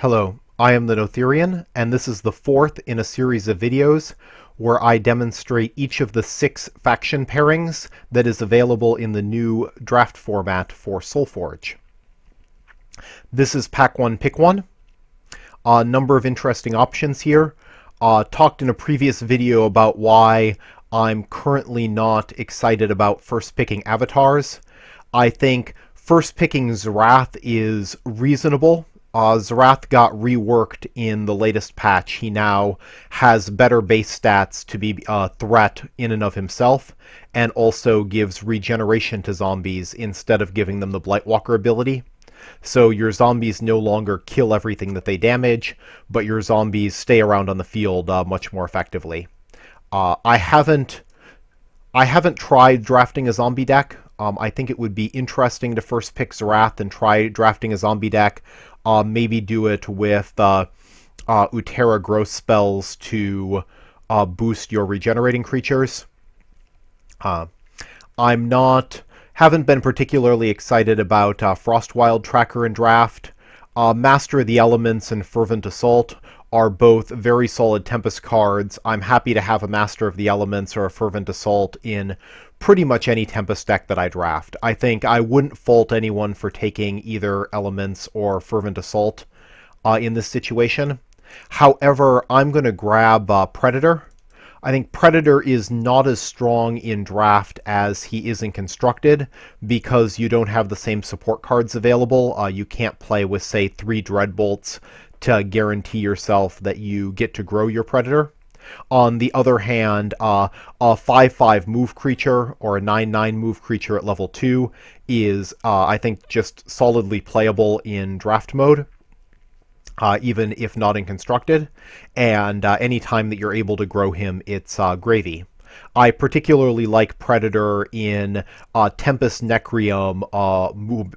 Hello, I am the Notherian, and this is the fourth in a series of videos where I demonstrate each of the 6 faction pairings that is available in the new draft format for Soulforge. This is Pack 1, Pick 1. A number of interesting options here. Talked in a previous video about why I'm currently not excited about first picking avatars. I think first picking Zerath is reasonable. Zerath got reworked in the latest patch. He now has better base stats to be a threat in and of himself, and also gives regeneration to zombies instead of giving them the Blightwalker ability. So your zombies no longer kill everything that they damage, but your zombies stay around on the field much more effectively. I haven't tried drafting a zombie deck. I think it would be interesting to first pick Zerath and try drafting a zombie deck. Maybe do it with Utera growth spells to boost your regenerating creatures. Haven't been particularly excited about Frostwild Tracker in draft. Master of the Elements and Fervent Assault are both very solid Tempest cards. I'm happy to have a Master of the Elements or a Fervent Assault in pretty much any Tempest deck that I draft. I think I wouldn't fault anyone for taking either Elements or Fervent Assault in this situation. However, I'm going to grab Predator. I think Predator is not as strong in draft as he is in Constructed because you don't have the same support cards available. You can't play with, say, 3 Dreadbolts to guarantee yourself that you get to grow your Predator. On the other hand, a 5/5 move creature or a 9/9 move creature at level 2 is, I think, just solidly playable in draft mode. Even if not in Constructed, and any time that you're able to grow him, it's gravy. I particularly like Predator in Tempest Nekrium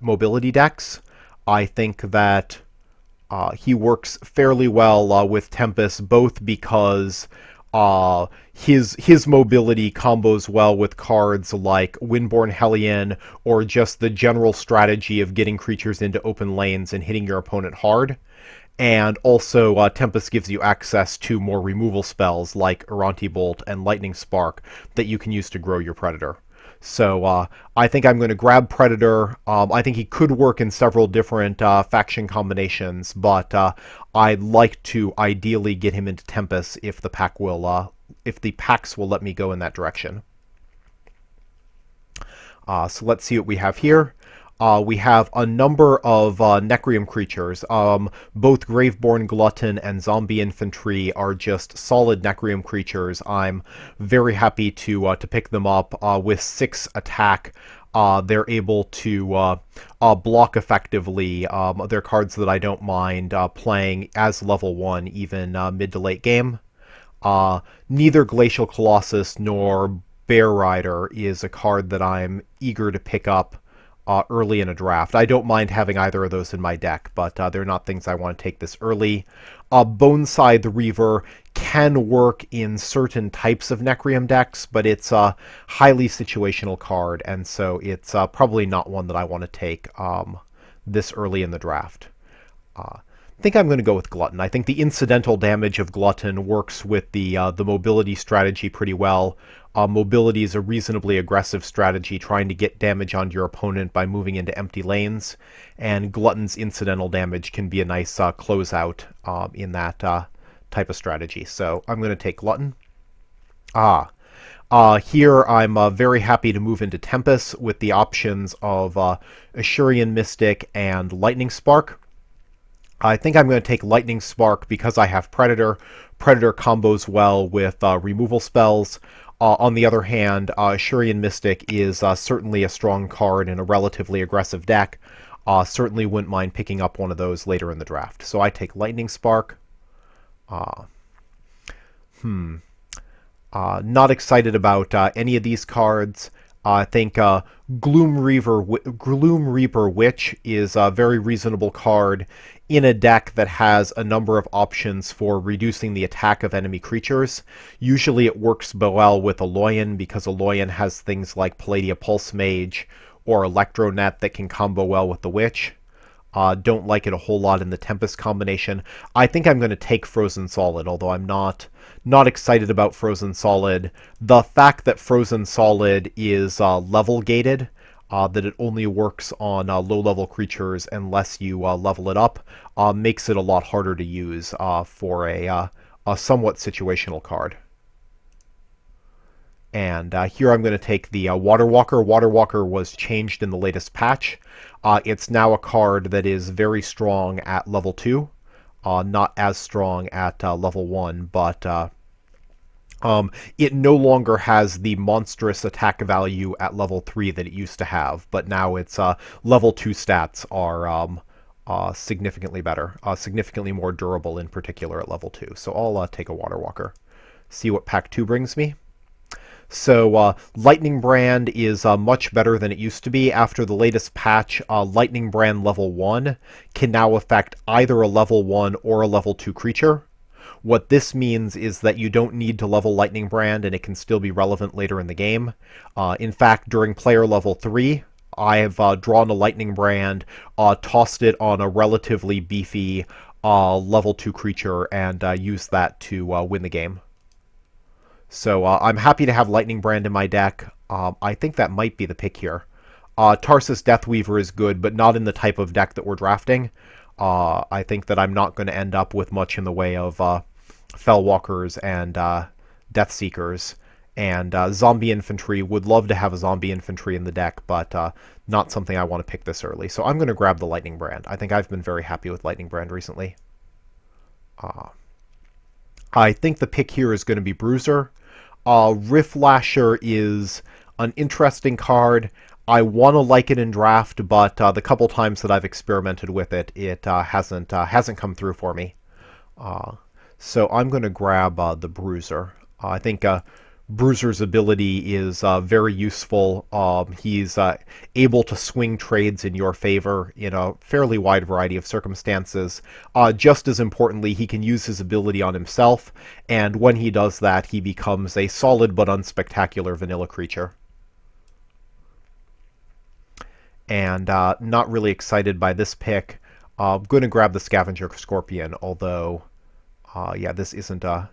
mobility decks. I think that he works fairly well with Tempest, both because his mobility combos well with cards like Windborne Hellion, or just the general strategy of getting creatures into open lanes and hitting your opponent hard. And also, Tempest gives you access to more removal spells like Erranti Bolt and Lightning Spark that you can use to grow your Predator. So I think I'm going to grab Predator. I think he could work in several different faction combinations, but I'd like to ideally get him into Tempest if the packs will let me go in that direction. So let's see what we have here. We have a number of Nekrium creatures. Both Graveborn Glutton and Zombie Infantry are just solid Nekrium creatures. I'm very happy to pick them up. With 6 attack, they're able to block effectively. They're cards that I don't mind playing as level 1, even mid to late game. Neither Glacial Colossus nor Bear Rider is a card that I'm eager to pick up early in a draft. I don't mind having either of those in my deck, but they're not things I want to take this early. Boneside the Reaver can work in certain types of Nekrium decks, but it's a highly situational card, and so it's probably not one that I want to take this early in the draft. I think I'm going to go with Glutton. I think the incidental damage of Glutton works with the mobility strategy pretty well. Mobility is a reasonably aggressive strategy, trying to get damage onto your opponent by moving into empty lanes, and Glutton's incidental damage can be a nice closeout in that type of strategy. So I'm going to take Glutton. Here I'm very happy to move into Tempest with the options of Ashurian Mystic and Lightning Spark. I think I'm going to take Lightning Spark because I have Predator. Predator combos well with removal spells. On the other hand, Ashurian Mystic is certainly a strong card in a relatively aggressive deck. Certainly wouldn't mind picking up one of those later in the draft. So I take Lightning Spark. Not excited about any of these cards. I think Gloom Reaper Witch is a very reasonable card in a deck that has a number of options for reducing the attack of enemy creatures. Usually it works well with Aloyan because Aloyan has things like Palladia Pulse Mage or Electronet that can combo well with the Witch. Don't like it a whole lot in the Tempest combination. I think I'm going to take Frozen Solid, although I'm not excited about Frozen Solid. The fact that Frozen Solid is level gated, that it only works on low-level creatures unless you level it up, makes it a lot harder to use for a somewhat situational card. And here I'm going to take the Water Walker. Water Walker was changed in the latest patch. It's now a card that is very strong at level 2. Not as strong at level 1, but it no longer has the monstrous attack value at level 3 that it used to have, but now its level 2 stats are significantly better, significantly more durable in particular at level 2. So I'll take a Water Walker. See what pack 2 brings me. So Lightning Brand is much better than it used to be. After the latest patch, Lightning Brand level 1 can now affect either a level 1 or a level 2 creature. What this means is that you don't need to level Lightning Brand and it can still be relevant later in the game. In fact, during player level 3, I have drawn a Lightning Brand, tossed it on a relatively beefy level 2 creature, and used that to win the game. So I'm happy to have Lightning Brand in my deck. I think that might be the pick here. Tarsus Deathweaver is good, but not in the type of deck that we're drafting. I think that I'm not going to end up with much in the way of Fellwalkers and Deathseekers. And Zombie Infantry, would love to have a Zombie Infantry in the deck, but not something I want to pick this early. So I'm going to grab the Lightning Brand. I think I've been very happy with Lightning Brand recently. I think the pick here is going to be Bruiser. Riftlasher is an interesting card. I want to like it in draft, but the couple times that I've experimented with it, it hasn't come through for me. So I'm going to grab the Bruiser. I think Bruiser's ability is very useful. He's able to swing trades in your favor in a fairly wide variety of circumstances. Just as importantly, he can use his ability on himself, and when he does that, he becomes a solid but unspectacular vanilla creature. And not really excited by this pick. I'm going to grab the Scavenger Scorpion, although yeah, this isn't a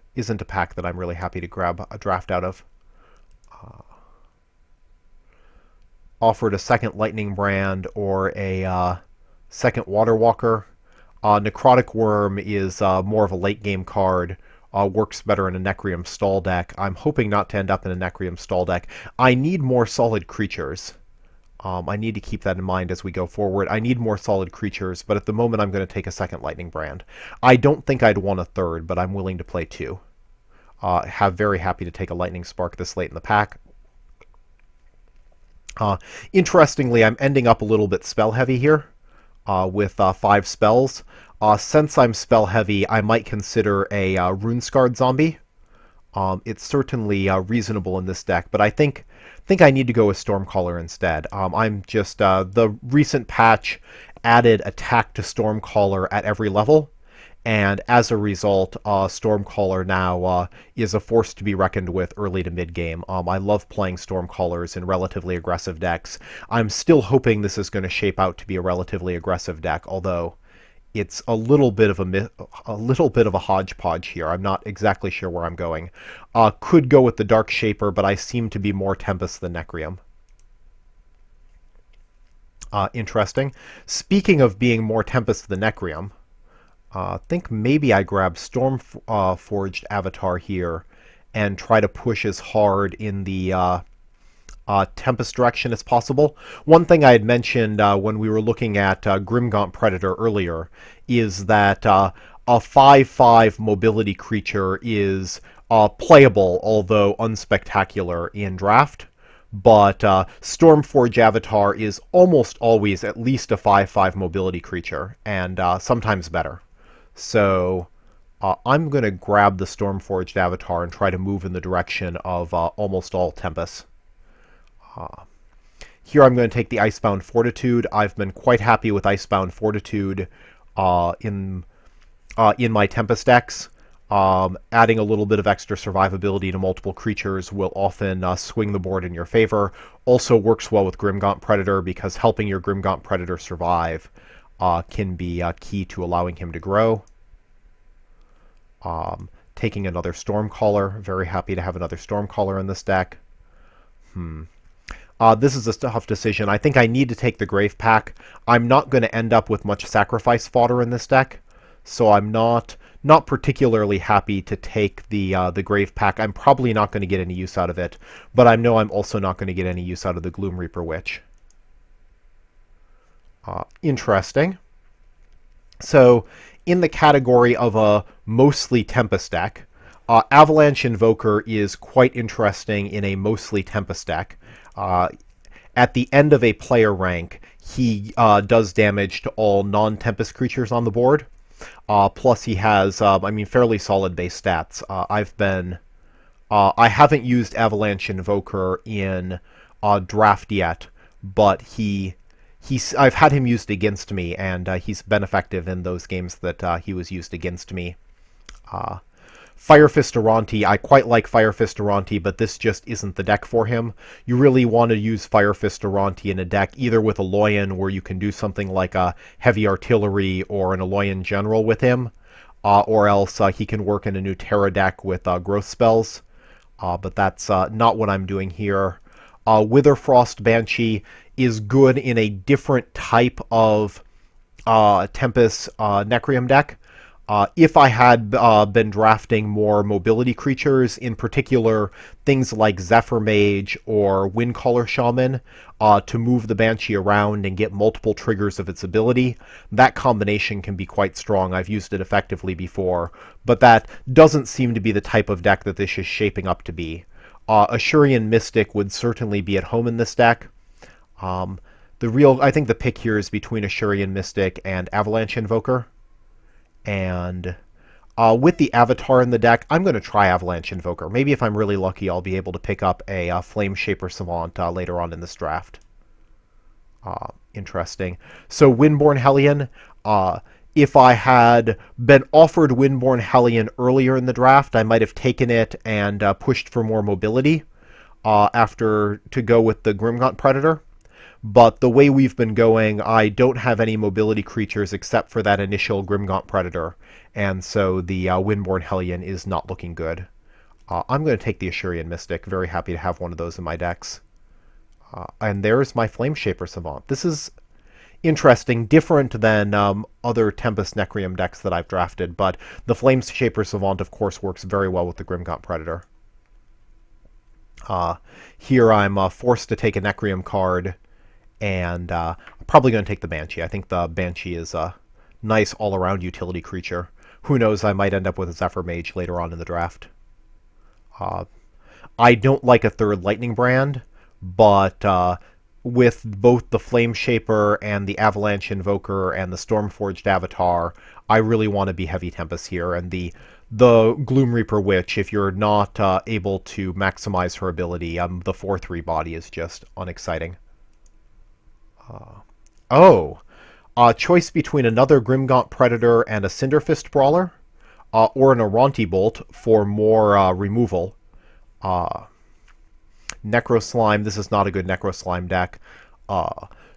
pack that I'm really happy to grab a draft out of. Offered a second Lightning Brand or a second Water Walker. Necrotic Worm is more of a late game card. Works better in a Nekrium stall deck. I'm hoping not to end up in a Nekrium stall deck. I need more solid creatures. I need to keep that in mind as we go forward. I need more solid creatures, but at the moment I'm going to take a second Lightning Brand. I don't think I'd want a third, but I'm willing to play two. Very happy to take a Lightning Spark this late in the pack. Interestingly, I'm ending up a little bit spell heavy here with 5 spells. Since I'm spell heavy, I might consider a Runescarred Zombie. It's certainly reasonable in this deck, but I think I need to go with Stormcaller instead. I'm just the recent patch added attack to Stormcaller at every level, and as a result, Stormcaller now is a force to be reckoned with early to mid game. I love playing Stormcallers in relatively aggressive decks. I'm still hoping this is going to shape out to be a relatively aggressive deck, although it's a little bit of a hodgepodge here. I'm not exactly sure where I'm going. Could go with the Dark Shaper, but I seem to be more Tempest than Nekrium. Interesting. Speaking of being more Tempest than Nekrium, I think maybe I grab Stormforged Avatar here and try to push as hard in the Tempest direction as possible. One thing I had mentioned when we were looking at Grimgaunt Predator earlier is that a 5/5 mobility creature is playable, although unspectacular in draft. But Stormforged Avatar is almost always at least a 5/5 mobility creature, and sometimes better. So I'm going to grab the Stormforged Avatar and try to move in the direction of almost all Tempest. Here I'm going to take the Icebound Fortitude. I've been quite happy with Icebound Fortitude in my Tempest decks. Adding a little bit of extra survivability to multiple creatures will often swing the board in your favor. Also works well with Grimgaunt Predator because helping your Grimgaunt Predator survive can be key to allowing him to grow. Taking another Stormcaller. Very happy to have another Stormcaller in this deck. This is a tough decision. I think I need to take the Grave Pack. I'm not going to end up with much sacrifice fodder in this deck, so I'm not particularly happy to take the Grave Pack. I'm probably not going to get any use out of it, but I know I'm also not going to get any use out of the Gloom Reaper Witch. Interesting. So, in the category of a mostly Tempest deck, Avalanche Invoker is quite interesting in a mostly Tempest deck. At the end of a player rank, he does damage to all non-Tempest creatures on the board. Plus he has, fairly solid base stats. I haven't used Avalanche Invoker in draft yet, but I've had him used against me, and he's been effective in those games that he was used against me. Fire Fist Aranti, I quite like Fire Fist Aranti, but this just isn't the deck for him. You really want to use Fire Fist Aranti in a deck either with Aloyan, where you can do something like a Heavy Artillery or an Aloyan General with him, or else he can work in a new Terra deck with growth spells, but that's not what I'm doing here. Witherfrost Banshee is good in a different type of Tempest Nekrium deck. If I had been drafting more mobility creatures, in particular things like Zephyr Mage or Windcaller Shaman, to move the Banshee around and get multiple triggers of its ability, that combination can be quite strong. I've used it effectively before, but that doesn't seem to be the type of deck that this is shaping up to be. Mystic would certainly be at home in this deck. I think the pick here is between Ashurian Mystic and Avalanche Invoker. And with the Avatar in the deck, I'm going to try Avalanche Invoker. Maybe if I'm really lucky, I'll be able to pick up a Flame Shaper Savant later on in this draft. Interesting. So Windborne Hellion, if I had been offered Windborne Hellion earlier in the draft, I might have taken it and pushed for more mobility to go with the Grimgaunt Predator. But the way we've been going, I don't have any mobility creatures except for that initial Grimgaunt Predator, and so the Windborne Hellion is not looking good. I'm going to take the Ashurian Mystic. Very happy to have one of those in my decks. And there's my Flame Shaper Savant. This is interesting, different than other Tempest Nekrium decks that I've drafted, but the Flame Shaper Savant, of course, works very well with the Grimgaunt Predator. Here I'm forced to take a Nekrium card, and I'm probably going to take the Banshee. I think the Banshee is a nice all-around utility creature. Who knows, I might end up with a Zephyr Mage later on in the draft. I don't like a third Lightning Brand, but with both the Flame Shaper and the Avalanche Invoker and the Stormforged Avatar, I really want to be Heavy Tempest here, and the Gloom Reaper Witch, if you're not able to maximize her ability, the 4/3 body is just unexciting. Choice between another Grimgaunt Predator and a Cinderfist Brawler, or an Aranti Bolt for more removal. Necroslime, this is not a good Necroslime deck.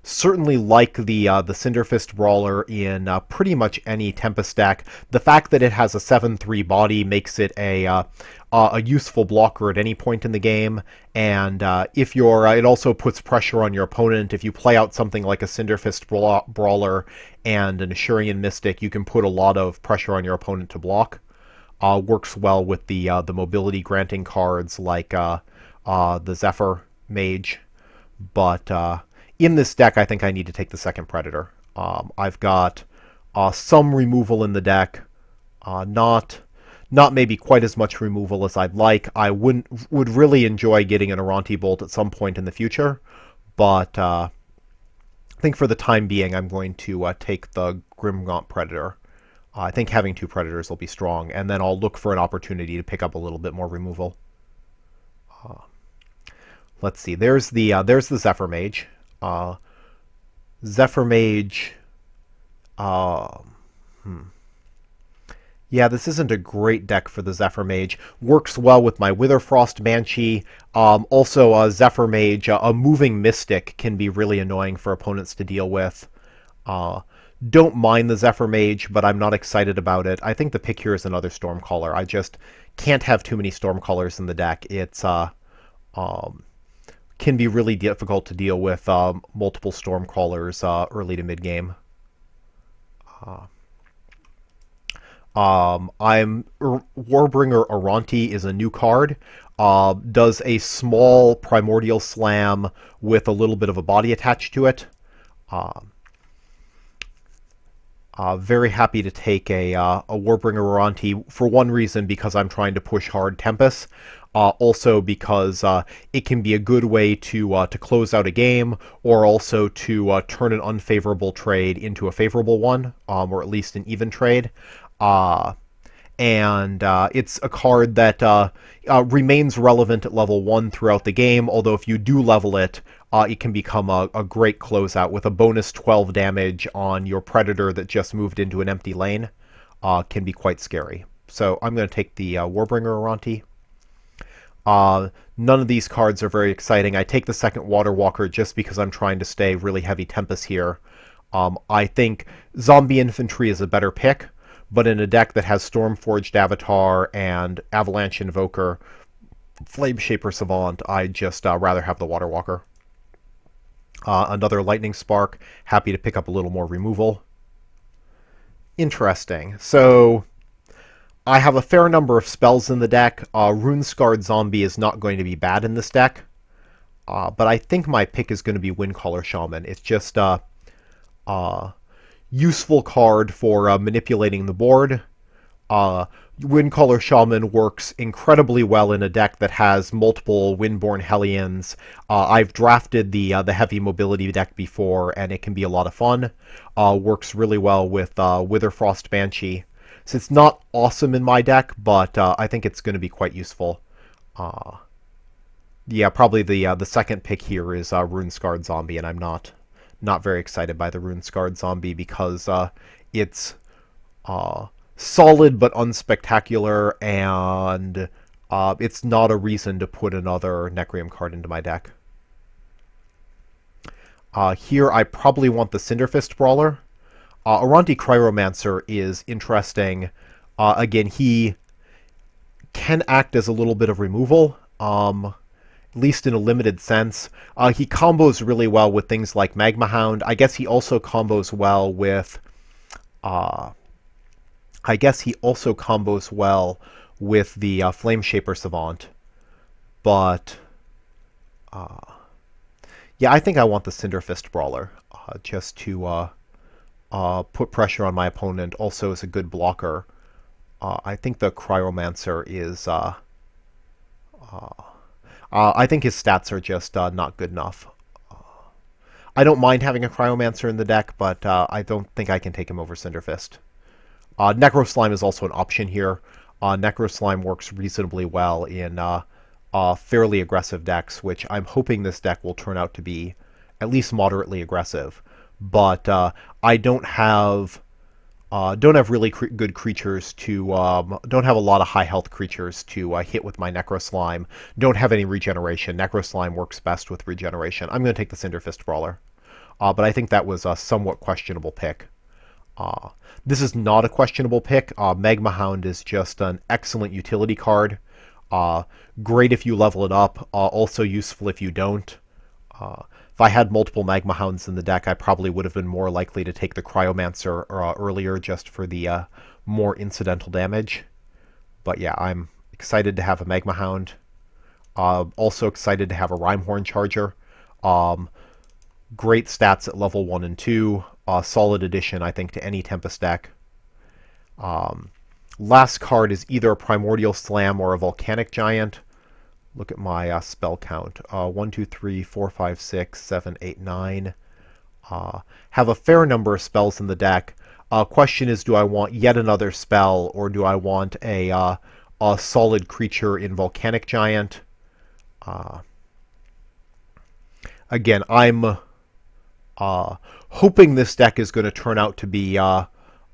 Certainly like the Cinderfist Brawler in pretty much any Tempest deck. The fact that it has a 7/3 body makes it a useful blocker at any point in the game, and if you're, it also puts pressure on your opponent. If you play out something like a Cinderfist Brawler and an Ashurian Mystic, you can put a lot of pressure on your opponent to block. Works well with the mobility granting cards like the Zephyr Mage, but in this deck, I think I need to take the second Predator. I've got some removal in the deck, not maybe quite as much removal as I'd like. I would really enjoy getting an Aranti Bolt at some point in the future, but I think for the time being, I'm going to take the Grimgaunt Predator. I think having two Predators will be strong, and then I'll look for an opportunity to pick up a little bit more removal. Let's see. There's the Zephyr Mage. Zephyr Mage. Yeah, this isn't a great deck for the Zephyr Mage. Works well with my Witherfrost Banshee. Also, Zephyr Mage, a moving Mystic can be really annoying for opponents to deal with. don't mind the Zephyr Mage, but I'm not excited about it. I think the pick here is another Stormcaller. I just can't have too many Stormcallers in the deck. It's can be really difficult to deal with multiple Stormcallers early to mid game. Warbringer Aranti is a new card. Does a small Primordial Slam with a little bit of a body attached to it. Very happy to take a Warbringer Aranti for one reason, because I'm trying to push hard Tempys. Also because it can be a good way to close out a game, or also to turn an unfavorable trade into a favorable one, or at least an even trade. And it's a card that remains relevant at level 1 throughout the game, although if you do level it, it can become a great closeout with a bonus 12 damage on your Predator that just moved into an empty lane. Can be quite scary. So I'm going to take the Warbringer Aranti. None of these cards are very exciting. I take the second Water Walker just because I'm trying to stay really heavy Tempest here. I think Zombie Infantry is a better pick, but in a deck that has Stormforged Avatar and Avalanche Invoker, Flameshaper Savant, I'd just rather have the Water Walker. Another Lightning Spark, happy to pick up a little more removal. Interesting. So I have a fair number of spells in the deck. Rune-Scarred Zombie is not going to be bad in this deck, but I think my pick is going to be Windcaller Shaman. It's just useful card for manipulating the board. Windcaller Shaman works incredibly well in a deck that has multiple Windborne Hellions. I've drafted the heavy mobility deck before, and it can be a lot of fun. Works really well with Witherfrost Banshee. So it's not awesome in my deck, but I think it's going to be quite useful. Yeah, probably the second pick here is Rune-Scarred Zombie, and I'm not very excited by the Rune-Scarred Zombie because it's solid but unspectacular, and it's not a reason to put another Nekrium card into my deck. Here I probably want the Cinderfist Brawler. Aranti Cryomancer is interesting. Again, he can act as a little bit of removal, at least in a limited sense. He combos really well with things like Magma Hound. I guess he also combos well with the Flameshaper Savant. But yeah, I think I want the Cinderfist Brawler just to put pressure on my opponent. Also is a good blocker. I think the Cryomancer is I think his stats are just not good enough. I don't mind having a Cryomancer in the deck, but I don't think I can take him over Cinderfist. Necroslime is also an option here. Necroslime works reasonably well in fairly aggressive decks, which I'm hoping this deck will turn out to be at least moderately aggressive. But I don't have really good creatures to don't have a lot of high health creatures to hit with my Necroslime. Don't have any regeneration. Necroslime works best with regeneration. I'm going to take the Cinderfist Brawler, but I think that was a somewhat questionable pick. This is not a questionable pick. Magma Hound is just an excellent utility card. Great if you level it up. Also useful if you don't. If I had multiple Magma Hounds in the deck, I probably would have been more likely to take the Cryomancer earlier just for the more incidental damage. But yeah, I'm excited to have a Magma Hound. Also excited to have a Rimehorn Charger. Great stats at level 1 and 2. Solid addition, I think, to any Tempest deck. Last card is either a Primordial Slam or a Volcanic Giant. Look at my spell count. 1, 2, 3, 4, 5, 6, 7, 8, 9. Have a fair number of spells in the deck. Question is, do I want yet another spell, or do I want a solid creature in Volcanic Giant? Again, I'm hoping this deck is going to turn out to be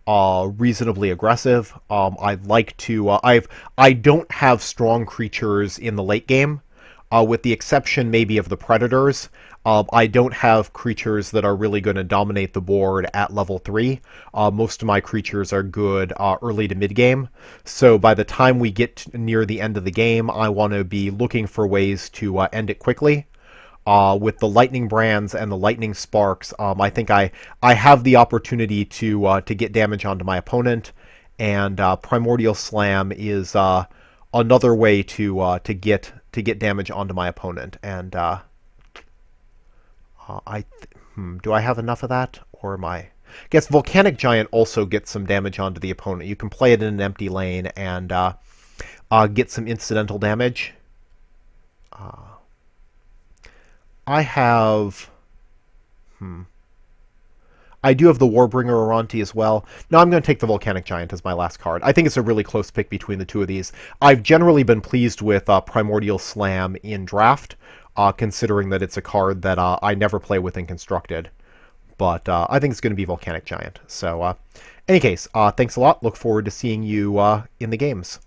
reasonably aggressive. I'd like to. I don't have strong creatures in the late game. with the exception maybe of the Predators. I don't have creatures that are really going to dominate the board at level 3. Most of my creatures are good early to mid-game, so by the time we get near the end of the game, I want to be looking for ways to end it quickly. With the Lightning Brands and the Lightning Sparks, I think I have the opportunity to get damage onto my opponent, and Primordial Slam is another way to get damage onto my opponent. And do I have enough of that, or am I? I guess Volcanic Giant also gets some damage onto the opponent. You can play it in an empty lane and get some incidental damage. I have... I do have the Warbringer Oronti as well. No, I'm going to take the Volcanic Giant as my last card. I think it's a really close pick between the two of these. I've generally been pleased with Primordial Slam in Draft, considering that it's a card that I never play with in Constructed. But I think it's going to be Volcanic Giant. So, any case, thanks a lot. Look forward to seeing you in the games.